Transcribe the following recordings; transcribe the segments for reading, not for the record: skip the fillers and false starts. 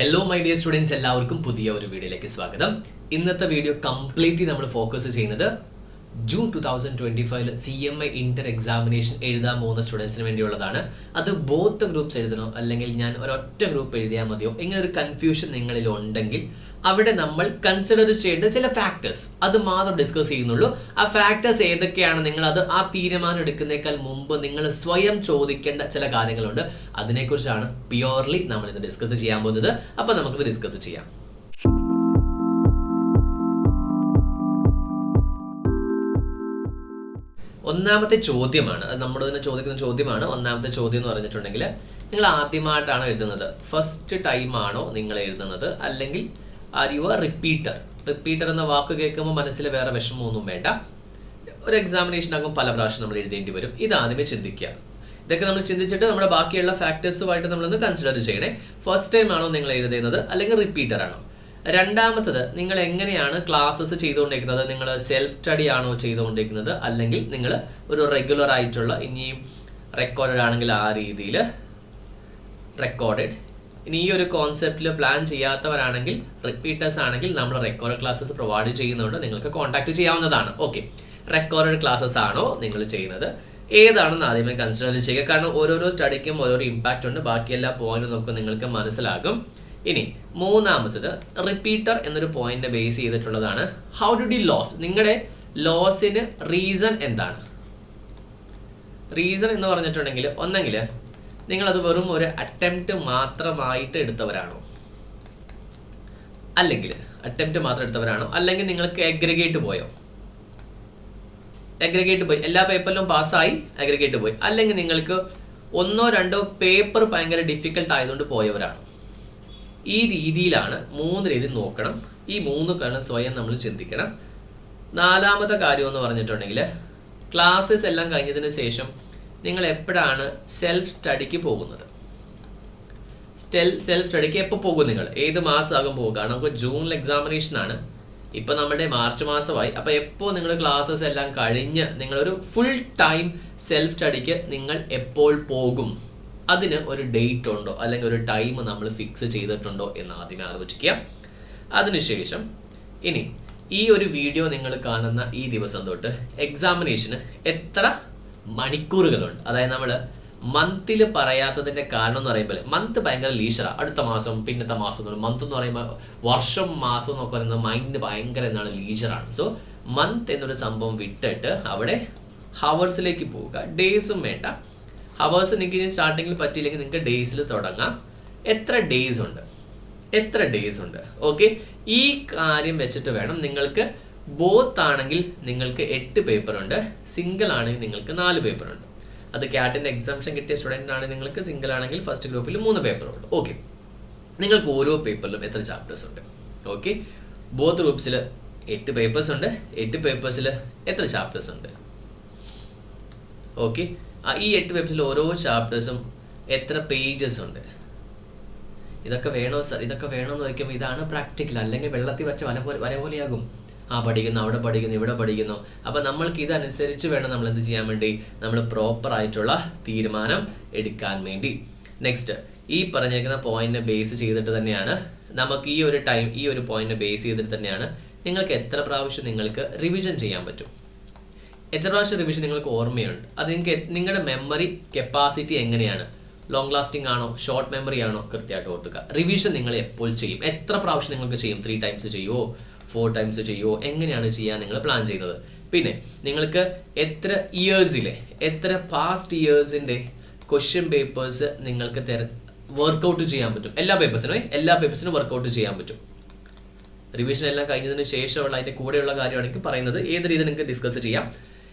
Hello my dear students, എല്ലാവർക്കും പുതിയ ഒരു വീഡിയോയിലേക്ക് സ്വാഗതം. ഇന്നത്തെ വീഡിയോ കംപ്ലീറ്റ്ലി നമ്മൾ ഫോക്കസ് ചെയ്യുന്നത് ജൂൺ 2025 CMI ഇന്റർ എക്സാമിനേഷൻ എഴുതാൻ പോകുന്ന സ്റ്റുഡൻസിന് വേണ്ടിയുള്ളതാണ്. അത് ബോത്ത് ഗ്രൂപ്പ്സ് എഴുതണോ അല്ലെങ്കിൽ ഞാൻ ഒരൊറ്റ ഗ്രൂപ്പ് എഴുതിയാൽ മതിയോ ഇങ്ങനെ ഒരു കൺഫ്യൂഷൻ നിങ്ങളിൽ ഉണ്ടെങ്കിൽ അവിടെ നമ്മൾ കൺസിഡർ ചെയ്യേണ്ട ചില ഫാക്ടേഴ്സ് അത് മാത്രം ഡിസ്കസ് ചെയ്യുന്നുള്ളൂ. ആ ഫാക്ടേഴ്സ് ഏതൊക്കെയാണ് നിങ്ങൾ അത് ആ തീരുമാനം എടുക്കുന്നേക്കാൾ മുമ്പ് നിങ്ങൾ സ്വയം ചോദിക്കേണ്ട ചില കാര്യങ്ങളുണ്ട്. അതിനെക്കുറിച്ചാണ് പ്യുവർലി നമ്മൾ ഇത് ഡിസ്കസ് ചെയ്യാൻ പോകുന്നത്. അപ്പോൾ നമുക്കിത് ഡിസ്കസ് ചെയ്യാം. ഒന്നാമത്തെ ചോദ്യമാണ്, നമ്മൾ തന്നെ ചോദിക്കുന്ന ചോദ്യമാണ്. ഒന്നാമത്തെ ചോദ്യം എന്ന് പറഞ്ഞിട്ടുണ്ടെങ്കിൽ, നിങ്ങൾ ആദ്യമായിട്ടാണ് എഴുതുന്നത്, ഫസ്റ്റ് ടൈം ആണോ നിങ്ങൾ എഴുതുന്നത്, അല്ലെങ്കിൽ are you A repeater? Repeater എന്ന വാക്ക് കേൾക്കുമ്പോൾ മനസ്സിൽ വേറെ വിഷമമൊന്നും വേണ്ട. ഒരു എക്സാമിനേഷൻ ആകുമ്പോൾ പല പ്രാവശ്യം നമ്മൾ എഴുതേണ്ടി വരും. ഇതാദ്യമേ ചിന്തിക്കുക. ഇതൊക്കെ നമ്മൾ ചിന്തിച്ചിട്ട് നമ്മുടെ ബാക്കിയുള്ള ഫാക്ടേഴ്സുമായിട്ട് നമ്മളൊന്ന് കൺസിഡർ ചെയ്യണേ. ഫസ്റ്റ് ടൈം ആണോ നിങ്ങൾ എഴുതുന്നത്, അല്ലെങ്കിൽ റിപ്പീറ്റർ ആണോ? രണ്ടാമത്തത്, നിങ്ങൾ എങ്ങനെയാണ് ക്ലാസ്സസ് ചെയ്തുകൊണ്ടിരിക്കുന്നത്? നിങ്ങൾ സെൽഫ് സ്റ്റഡി ആണോ ചെയ്തുകൊണ്ടിരിക്കുന്നത്, അല്ലെങ്കിൽ നിങ്ങൾ ഒരു റെഗുലർ ആയിട്ടുള്ള, ഇനിയും റെക്കോർഡഡ് ആണെങ്കിൽ ആ രീതിയിൽ റെക്കോർഡഡ്, ഇനി ഈ ഒരു കോൺസെപ്റ്റിൽ പ്ലാൻ ചെയ്യാത്തവരാണെങ്കിൽ, റിപ്പീറ്റേഴ്സ് ആണെങ്കിൽ നമ്മൾ റെക്കോർഡ് ക്ലാസ്സസ് പ്രൊവൈഡ് ചെയ്യുന്നതുകൊണ്ട് നിങ്ങൾക്ക് കോൺടാക്ട് ചെയ്യാവുന്നതാണ്. ഓക്കെ, റെക്കോർഡഡ് ക്ലാസ്സസ് ആണോ നിങ്ങൾ ചെയ്യുന്നത്, ഏതാണെന്ന് ആദ്യമേ കൺസിഡർ ചെയ്യുക. കാരണം ഓരോരോ സ്റ്റഡിക്കും ഓരോരോ ഇമ്പാക്റ്റ് ഉണ്ട്. ബാക്കി എല്ലാ പോയിന്റും നമുക്ക് നിങ്ങൾക്ക് മനസ്സിലാകും. ഇനി മൂന്നാമത്തത്, റിപ്പീറ്റർ എന്നൊരു പോയിന്റിനെ ബേസ് ചെയ്തിട്ടുള്ളതാണ്. How did you loss? നിങ്ങളുടെ ലോസിന് റീസൺ എന്താണ്? റീസൺ എന്ന് പറഞ്ഞിട്ടുണ്ടെങ്കിൽ, ഒന്നെങ്കിൽ നിങ്ങളത് വെറും ഒരു അറ്റംപ്റ്റ് മാത്രമായിട്ട് എടുത്തവരാണോ, അല്ലെങ്കിൽ അറ്റംപ്റ്റ് മാത്രം എടുത്തവരാണോ, അല്ലെങ്കിൽ നിങ്ങൾക്ക് അഗ്രിഗേറ്റ് പോയോ? അഗ്രിഗേറ്റ് പോയി, എല്ലാ പേപ്പറിലും പാസ്സായി, അഗ്രിഗേറ്റ് പോയി, അല്ലെങ്കിൽ നിങ്ങൾക്ക് ഒന്നോ രണ്ടോ പേപ്പർ ഭയങ്കര ഡിഫിക്കൽട്ട് ആയതുകൊണ്ട് പോയവരാണോ? ഈ രീതിയിലാണ്, മൂന്ന് രീതി നോക്കണം. ഈ മൂന്ന് കാരണം സ്വയം നമ്മൾ ചിന്തിക്കണം. നാലാമത്തെ കാര്യം എന്ന് പറഞ്ഞിട്ടുണ്ടെങ്കിൽ, ക്ലാസ്സസ് എല്ലാം കഴിഞ്ഞതിന് ശേഷം നിങ്ങൾ എപ്പോഴാണ് സെൽഫ് സ്റ്റഡിക്ക് പോകുന്നത്? സെൽഫ് സ്റ്റഡിക്ക് എപ്പോൾ പോകും? നിങ്ങൾ ഏത് മാസമാകും പോകുക? കാരണം നമുക്ക് ജൂണിൽ എക്സാമിനേഷനാണ്, ഇപ്പം നമ്മുടെ മാർച്ച് മാസമായി. അപ്പോൾ എപ്പോൾ നിങ്ങൾ ക്ലാസ്സസ് എല്ലാം കഴിഞ്ഞ് നിങ്ങളൊരു ഫുൾ ടൈം സെൽഫ് സ്റ്റഡിക്ക് നിങ്ങൾ എപ്പോൾ പോകും? അതിന് ഒരു ഡേറ്റ് ഉണ്ടോ, അല്ലെങ്കിൽ ഒരു ടൈം നമ്മൾ ഫിക്സ് ചെയ്തിട്ടുണ്ടോ എന്ന് ആദ്യമേ ആലോചിക്കുക. അതിനുശേഷം ഇനി ഈ ഒരു വീഡിയോ നിങ്ങൾ കാണുന്ന ഈ ദിവസം തൊട്ട് എക്സാമിനേഷന് എത്ര മണിക്കൂറുകളുണ്ട്? അതായത് നമ്മൾ മന്തിൽ പറയാത്തതിൻ്റെ കാരണം എന്ന് പറയുമ്പോൾ, മന്ത് ഭയങ്കര ലീഷറാണ്. അടുത്ത മാസം, പിന്നത്തെ മാസം എന്ന് പറയുമ്പോൾ, മന്ത് എന്ന് പറയുമ്പോൾ വർഷം, മാസം എന്നൊക്കെ പറയുന്നത് മൈൻഡ് ഭയങ്കര എന്താണ്, ലീഷറാണ്. സോ മന്ത് എന്നൊരു സംഭവം വിട്ടിട്ട് അവിടെ ഹവേഴ്സിലേക്ക് പോവുക. ഡേയ്സും വേണ്ട, ഹവേഴ്സ് നിങ്ങൾക്ക് ഇനി സ്റ്റാർട്ടിങ്ങിൽ പറ്റിയില്ലെങ്കിൽ നിങ്ങൾക്ക് ഡേയ്സിൽ തുടങ്ങാം. എത്ര ഡേയ്സ് ഉണ്ട്? ഓക്കെ, ഈ കാര്യം വെച്ചിട്ട് വേണം നിങ്ങൾക്ക്. ബോത്ത് ആണെങ്കിൽ നിങ്ങൾക്ക് 8 പേപ്പറുണ്ട്, സിംഗിൾ ആണെങ്കിൽ നിങ്ങൾക്ക് 4 പേപ്പറുണ്ട്. അത് ക്യാറ്റിൻ്റെ എക്സാംഷൻ കിട്ടിയ സ്റ്റുഡൻ്റ് ആണെങ്കിൽ നിങ്ങൾക്ക് സിംഗിൾ ആണെങ്കിൽ ഫസ്റ്റ് ഗ്രൂപ്പിൽ 3 പേപ്പറുണ്ട്. ഓക്കെ, നിങ്ങൾക്ക് ഓരോ പേപ്പറിലും എത്ര ചാപ്റ്റേഴ്സ് ഉണ്ട്? ഓക്കെ, ബോത്ത് ഗ്രൂപ്പ്സിൽ 8 പേപ്പേഴ്സ് ഉണ്ട്. 8 പേപ്പേഴ്സിൽ എത്ര ചാപ്റ്റേഴ്സ് ഉണ്ട്? ഓക്കെ, ഈ 8 പേപ്പേഴ്സിൽ ഓരോ ചാപ്റ്റേഴ്സും എത്ര പേജസ് ഉണ്ട്? ഇതൊക്കെ വേണോ സർ? ഇതൊക്കെ വേണമെന്ന് ചോദിക്കുമ്പോൾ ഇതാണ് പ്രാക്ടിക്കൽ. അല്ലെങ്കിൽ വെള്ളത്തിൽ വെച്ച വര പോലെയാകും. പഠിക്കുന്നു, അവിടെ പഠിക്കുന്നു, ഇവിടെ പഠിക്കുന്നു. അപ്പം നമ്മൾക്ക് ഇതനുസരിച്ച് വേണം നമ്മൾ എന്ത് ചെയ്യാൻ വേണ്ടി, നമ്മൾ പ്രോപ്പർ ആയിട്ടുള്ള തീരുമാനം എടുക്കാൻ വേണ്ടി. നെക്സ്റ്റ്, ഈ പറഞ്ഞിരിക്കുന്ന പോയിന്റിനെ ബേസ് ചെയ്തിട്ട് തന്നെയാണ് നമുക്ക് ഈ ഒരു ടൈം, ഈ ഒരു പോയിന്റിനെ ബേസ് ചെയ്തിട്ട് തന്നെയാണ് നിങ്ങൾക്ക് എത്ര പ്രാവശ്യം നിങ്ങൾക്ക് റിവിഷൻ ചെയ്യാൻ പറ്റും, എത്ര പ്രാവശ്യം റിവിഷൻ നിങ്ങൾക്ക് ഓർമ്മയുണ്ട്. അത് നിങ്ങളുടെ മെമ്മറി കപ്പാസിറ്റി എങ്ങനെയാണ്? ലോങ് ലാസ്റ്റിംഗ് ആണോ, ഷോർട്ട് മെമ്മറി ആണോ? കൃത്യമായിട്ട് ഓർത്തുക. റിവിഷൻ നിങ്ങൾ എപ്പോൾ ചെയ്യും, എത്ര പ്രാവശ്യം നിങ്ങൾക്ക് ചെയ്യും? 3 ടൈംസ് ചെയ്യുമോ, 4 ടൈംസ് ചെയ്യുമോ? എങ്ങനെയാണ് ചെയ്യാൻ നിങ്ങൾ പ്ലാൻ ചെയ്യുന്നത്? പിന്നെ നിങ്ങൾക്ക് എത്ര ഇയേഴ്സിലെ, എത്ര പാസ്റ്റ് ഇയേഴ്സിൻ്റെ ക്വസ്റ്റ്യൻ പേപ്പേഴ്സ് നിങ്ങൾക്ക് വർക്കൗട്ട് ചെയ്യാൻ പറ്റും? എല്ലാ പേപ്പേഴ്സിനും വർക്കൗട്ട് ചെയ്യാൻ പറ്റും. റിവിഷൻ എല്ലാം കഴിഞ്ഞതിന് ശേഷമുള്ള അതിൻ്റെ കൂടെയുള്ള കാര്യമാണെങ്കിൽ പറയുന്നത് ഏത് രീതിയിൽ നിങ്ങൾക്ക് ഡിസ്കസ് ചെയ്യാം,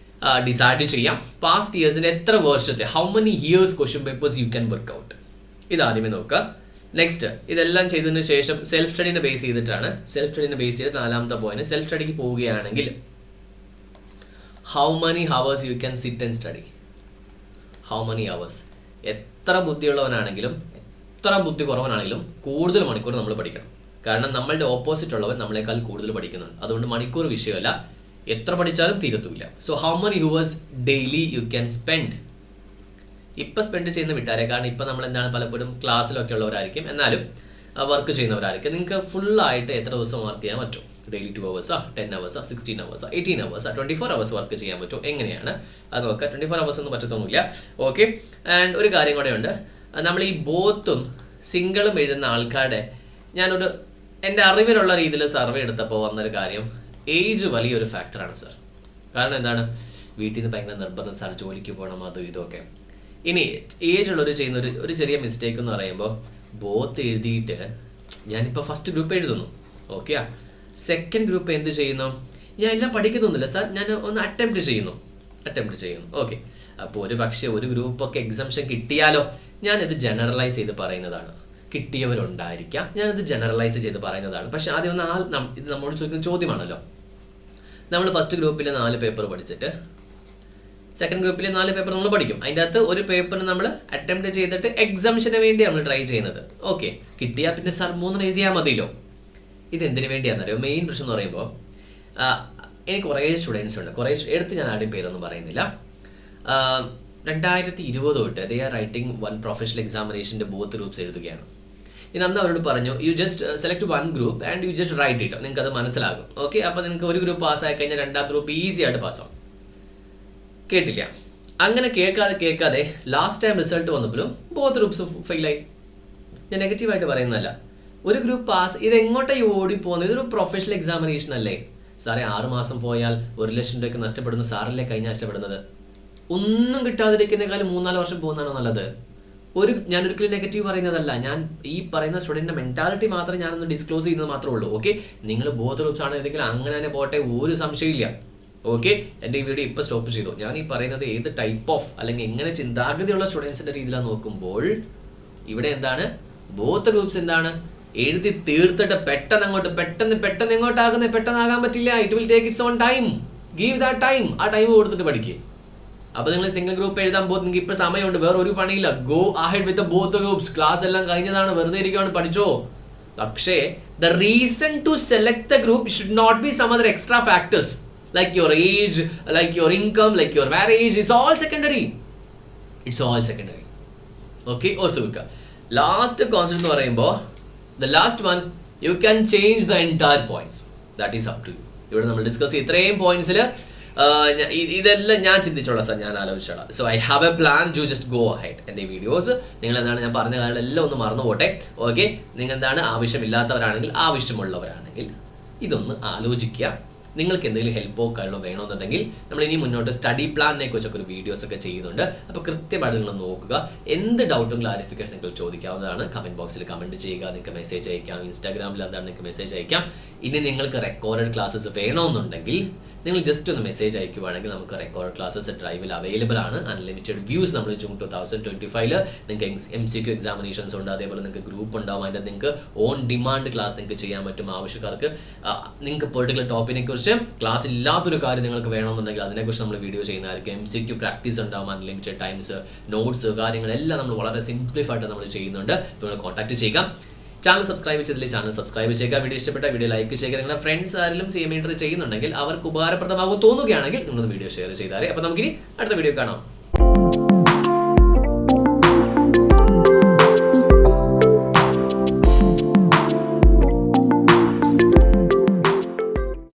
ഡിസൈഡ് ചെയ്യാം. പാസ്റ്റ് ഇയേഴ്സിൻ്റെ എത്ര വർഷത്തെ, how many years question papers you can work out, ഇതാദ്യമേ നോക്കുക. നെക്സ്റ്റ്, ഇതെല്ലാം ചെയ്തതിന് ശേഷം സെൽഫ് സ്റ്റഡീനെ ബേസ് ചെയ്തിട്ടാണ്. സെൽഫ് സ്റ്റഡീനെ ബേസ് ചെയ്ത് നാലാമത്തെ പോയിന്റ്, സെൽഫ് സ്റ്റഡിക്ക് പോവുകയാണെങ്കിൽ how many hours you can sit and study? How many hours? എത്ര ബുദ്ധിയുള്ളവനാണെങ്കിലും എത്ര ബുദ്ധി കുറവനാണെങ്കിലും കൂടുതൽ മണിക്കൂർ നമ്മൾ പഠിക്കണം. കാരണം നമ്മളുടെ ഓപ്പോസിറ്റ് ഉള്ളവൻ നമ്മളെക്കാൾ കൂടുതൽ പഠിക്കുന്നുണ്ട്. അതുകൊണ്ട് മണിക്കൂർ വിഷയമല്ല, എത്ര പഠിച്ചാലും തീരത്തുമില്ല. So how many hours daily you can spend? ഇപ്പം സ്പെൻഡ് ചെയ്യുന്ന വിട്ടാരെ, കാരണം ഇപ്പം നമ്മൾ എന്താണ് പലപ്പോഴും ക്ലാസ്സിലൊക്കെ ഉള്ളവരായിരിക്കും. എന്നാലും വർക്ക് ചെയ്യുന്നവരായിരിക്കും. നിങ്ങൾക്ക് ഫുള്ളായിട്ട് എത്ര ദിവസം വർക്ക് ചെയ്യാൻ പറ്റും? Daily 2 hours, 10 hours, 16 hours, 18 hours, 24 hours work ചെയ്യാൻ പറ്റും. എങ്ങനെയാണ് അത് നോക്കുക. 24 hours ഒന്നും പറ്റത്തൊന്നുമില്ല. ഓക്കെ. ആൻഡ് ഒരു കാര്യം കൂടെ ഉണ്ട്. നമ്മൾ ഈ ബോത്തും സിംഗിളും എഴുതുന്ന ആൾക്കാരുടെ ഞാനൊരു എൻ്റെ അറിവിലുള്ള രീതിയിൽ സർവേ എടുത്തപ്പോൾ വന്നൊരു കാര്യം, ഏജ് വലിയൊരു ഫാക്ടറാണ് സാർ. കാരണം എന്താണ്, വീട്ടിൽ നിന്ന് ഭയങ്കര നിർബന്ധം സാർ, ജോലിക്ക് പോകണം, അതും ഇതൊക്കെ. ഇനി ഏജ് ഉള്ളവർ ചെയ്യുന്ന ഒരു ചെറിയ മിസ്റ്റേക്ക് എന്ന് പറയുമ്പോൾ, ബോത്ത് എഴുതിയിട്ട് ഞാനിപ്പോൾ ഫസ്റ്റ് ഗ്രൂപ്പ് എഴുതുന്നു, ഓക്കെ. സെക്കൻഡ് ഗ്രൂപ്പ് എന്ത് ചെയ്യുന്നു? ഞാൻ എല്ലാം പഠിക്കുന്നൊന്നുമില്ല സാർ, ഞാൻ ഒന്ന് അറ്റംപ്റ്റ് ചെയ്യുന്നു. ഓക്കെ. അപ്പോൾ ഒരു പക്ഷേ ഒരു ഗ്രൂപ്പൊക്കെ എക്സംഷൻ കിട്ടിയാലോ, ഞാനിത് ജനറലൈസ് ചെയ്ത് പറയുന്നതാണ്. കിട്ടിയവരുണ്ടായിരിക്കാം, ഞാനിത് ജനറലൈസ് ചെയ്ത് പറയുന്നതാണ്. പക്ഷെ ആദ്യം ഒന്ന് ഇത് നമ്മോട് ചോദിക്കുന്ന ചോദ്യമാണല്ലോ. നമ്മൾ ഫസ്റ്റ് ഗ്രൂപ്പിൽ 4 പേപ്പർ പഠിച്ചിട്ട് സെക്കൻഡ് ഗ്രൂപ്പിൽ 4 പേപ്പർ നമ്മൾ പഠിക്കും. അതിൻ്റെ അകത്ത് ഒരു പേപ്പറിന് നമ്മൾ അറ്റംപ്റ്റ് ചെയ്തിട്ട് എക്സാമിന് വേണ്ടി നമ്മൾ ട്രൈ ചെയ്യുന്നത്. ഓക്കെ. കിട്ടിയാൽ പിന്നെ സാർ 3 എഴുതിയാൽ മതിയല്ലോ. ഇതെന്തിനു വേണ്ടിയാണെന്നറിയോ? മെയിൻ പ്രശ്നം എന്ന് പറയുമ്പോൾ, എനിക്ക് കുറേ സ്റ്റുഡൻസ് ഉണ്ട്. എടുത്ത് ഞാൻ ആരുടെയും പേരൊന്നും പറയുന്നില്ല. 2020 തൊട്ട് ദേ ആർ റൈറ്റിംഗ് 1 പ്രൊഫഷണൽ എക്സാമിനേഷൻ്റെ ബോത്ത് ഗ്രൂപ്പ്സ് എഴുതുകയാണ്. ഞാൻ അന്ന് അവരോട് പറഞ്ഞു, you just select 1 group and you just write it. നിങ്ങൾക്ക് അത് മനസ്സിലാകും. ഓക്കെ. അപ്പോൾ നിങ്ങൾക്ക് ഒരു ഗ്രൂപ്പ് പാസ്സായി കഴിഞ്ഞാൽ 2ാമത്തെ ഗ്രൂപ്പ് ഈസി ആയിട്ട് പാസ്സാവും. കേട്ടില്ല. അങ്ങനെ കേൾക്കാതെ ലാസ്റ്റ് ടൈം റിസൾട്ട് വന്നപ്പോഴും ബോത്ത് ഗ്രൂപ്പ്സും ഫെയിലായി. ഞാൻ നെഗറ്റീവായിട്ട് പറയുന്നതല്ല. ഒരു ഗ്രൂപ്പ് പാസ്, ഇതെങ്ങോട്ടായി ഓടിപ്പോകുന്നത്? ഇതൊരു പ്രൊഫഷണൽ എക്സാമിനേഷൻ അല്ലേ സാറേ? 6 മാസം പോയാൽ 1 ലക്ഷം രൂപയ്ക്ക് നഷ്ടപ്പെടുന്ന സാറല്ലേ കഴിഞ്ഞ നഷ്ടപ്പെടുന്നത്? ഒന്നും കിട്ടാതിരിക്കുന്നേക്കാളും 3-4 വർഷം പോകുന്നതാണോ നല്ലത്? ഞാനൊരിക്കലും നെഗറ്റീവ് പറയുന്നതല്ല. ഞാൻ ഈ പറയുന്ന സ്റ്റുഡൻറ്റിൻ്റെ മെൻറ്റാലിറ്റി മാത്രമേ ഞാനൊന്ന് ഡിസ്ക്ലോസ് ചെയ്യുന്നത് മാത്രമേ ഉള്ളൂ. ഓക്കെ. നിങ്ങൾ ബോത്ത് ഗ്രൂപ്പ്സ് ആണെങ്കിൽ അങ്ങനെ തന്നെ പോട്ടെ, ഒരു സംശയമില്ല. ഓക്കെ. എൻ്റെ ഈ വീഡിയോ ഇപ്പോൾ സ്റ്റോപ്പ് ചെയ്തു. ഞാൻ ഈ പറയുന്നത് ഏത് ടൈപ്പ് ഓഫ് അല്ലെങ്കിൽ എങ്ങനെ ചിന്താഗതിയുള്ള സ്റ്റുഡൻസിൻ്റെ രീതിയിലാണ് നോക്കുമ്പോൾ, ഇവിടെ എന്താണ് ബോത്ത് ഗ്രൂപ്പ്സ് എന്താണ് എഴുതി തീർത്തിട്ട് പെട്ടെന്ന് എങ്ങോട്ടാകുന്നത്? പെട്ടെന്നാകാൻ പറ്റില്ല. It will take it's on time. Give that time. ആ ടൈം കൊടുത്തിട്ട് പഠിക്കുക. അപ്പോൾ നിങ്ങൾ സിംഗിൾ ഗ്രൂപ്പ് എഴുതാൻ പോകുന്നത് നിങ്ങൾക്ക് ഇപ്പോൾ സമയമുണ്ട്, വേറെ ഒരു പണിയില്ല. Go ahead with both groups. Class എല്ലാം കഴിഞ്ഞതാണ്, വെറുതെ ഇരിക്കുകയാണ്, പഠിച്ചോ. പക്ഷേ the reason to select the group should not be some other extra factors like your age, like your income, like your marriage. It's all secondary. Okay. ഓർത്ത് വെക്കുക. Last concept എന്ന് പറയുമ്പോൾ, the last one, you can change the entire points. That is up to you. ഇവിടെ നമ്മൾ discuss ചെയ്യും ഇത്രയും പോയിന്റ്സിൽ. ഇതെല്ലാം ഞാൻ ചിന്തിച്ചോളാം സാർ, ഞാൻ ആലോചിച്ചോളാം. So I have a plan to just go ahead. എൻ്റെ വീഡിയോസ് നിങ്ങൾ എന്താണ് ഞാൻ പറഞ്ഞ കാര്യങ്ങളെല്ലാം ഒന്ന് മറന്നു പോട്ടെ. ഓക്കെ. നിങ്ങൾ എന്താണ് ആവശ്യമില്ലാത്തവരാണെങ്കിൽ, ആവശ്യമുള്ളവരാണെങ്കിൽ ഇതൊന്ന് ആലോചിക്കുക. നിങ്ങൾക്ക് എന്തെങ്കിലും ഹെൽപ്പോ കാര്യങ്ങളോ വേണമെന്നുണ്ടെങ്കിൽ നമ്മൾ ഇനി മുന്നോട്ട് സ്റ്റഡി പ്ലാനിനെ കുറിച്ചൊക്കെ ഒരു വീഡിയോസ് ഒക്കെ ചെയ്യുന്നുണ്ട്. അപ്പോൾ കൃത്യമായിട്ട് നിങ്ങൾ നോക്കുക. എന്ത് ഡൗട്ടും ക്ലാരിഫിക്കേഷൻ നിങ്ങൾക്ക് ചോദിക്കാവുന്നതാണ്. കമൻറ്റ് ബോക്സിൽ കമൻറ്റ് ചെയ്യുക, നിങ്ങൾക്ക് മെസ്സേജ് അയക്കാം. ഇൻസ്റ്റാഗ്രാമിൽ എന്താണ് നിങ്ങൾക്ക് മെസ്സേജ് അയക്കാം. ഇനി നിങ്ങൾക്ക് റെക്കോർഡഡ് ക്ലാസ്സസ് വേണമെന്നുണ്ടെങ്കിൽ നിങ്ങൾ ജസ്റ്റ് ഒന്ന് മെസ്സേജ് അയക്കുവാണെങ്കിൽ നമുക്ക് റെക്കോർഡ് ക്ലാസ്സസ് ഡ്രൈവിൽ അവൈലബിൾ ആണ്. അൺലിമിറ്റഡ് വ്യൂസ് നമ്മൾ ജൂൺ 2025 നിങ്ങൾക്ക് MCQ എക്സാമിനേഷൻസ് ഉണ്ട്. അതേപോലെ നിങ്ങൾക്ക് ഗ്രൂപ്പ് ഉണ്ടാവും. അതിൻ്റെ നിങ്ങൾക്ക് ഓൺ ഡിമാൻഡ് ക്ലാസ് നിങ്ങൾക്ക് ചെയ്യാൻ പറ്റും. ആവശ്യക്കാർക്ക് നിങ്ങൾക്ക് പെർട്ടിക്കുലർ ടോപ്പിനെ കുറിച്ച് ക്ലാസ് ഇല്ലാത്തൊരു കാര്യം നിങ്ങൾക്ക് വേണമെന്നുണ്ടെങ്കിൽ അതിനെക്കുറിച്ച് നമ്മൾ വീഡിയോ ചെയ്യുന്നതായിരിക്കും. MCQ പ്രാക്ടീസ് ഉണ്ടാവും. അൺലിമിറ്റഡ് ടൈംസ്, നോട്ട്സ്, കാര്യങ്ങളെല്ലാം നമ്മൾ വളരെ സിംപ്ലിഫായിട്ട് നമ്മൾ ചെയ്യുന്നുണ്ട്. നിങ്ങൾ കോൺടാക്ട് ചെയ്യുക. ചാനൽ സബ്സ്ക്രൈബ് ചെയ്തില്ലേ, ചാനൽ സബ്സ്ക്രൈബ് ചെയ്യുക. വീഡിയോ ഇഷ്ടപ്പെട്ട വീഡിയോ ലൈക്ക് ചെയ്യുക. നിങ്ങളുടെ ഫ്രണ്ട്സ് ആരെങ്കിലും CMA ചെയ്യുന്നുണ്ടെങ്കിൽ അവർക്ക് ഉപകാരപ്രദമാകും തോന്നുകയാണെങ്കിൽ നിങ്ങൾ വീഡിയോ ഷെയർ ചെയ്താൽ. അപ്പോൾ നമുക്കിനി അടുത്ത വീഡിയോ കാണാം.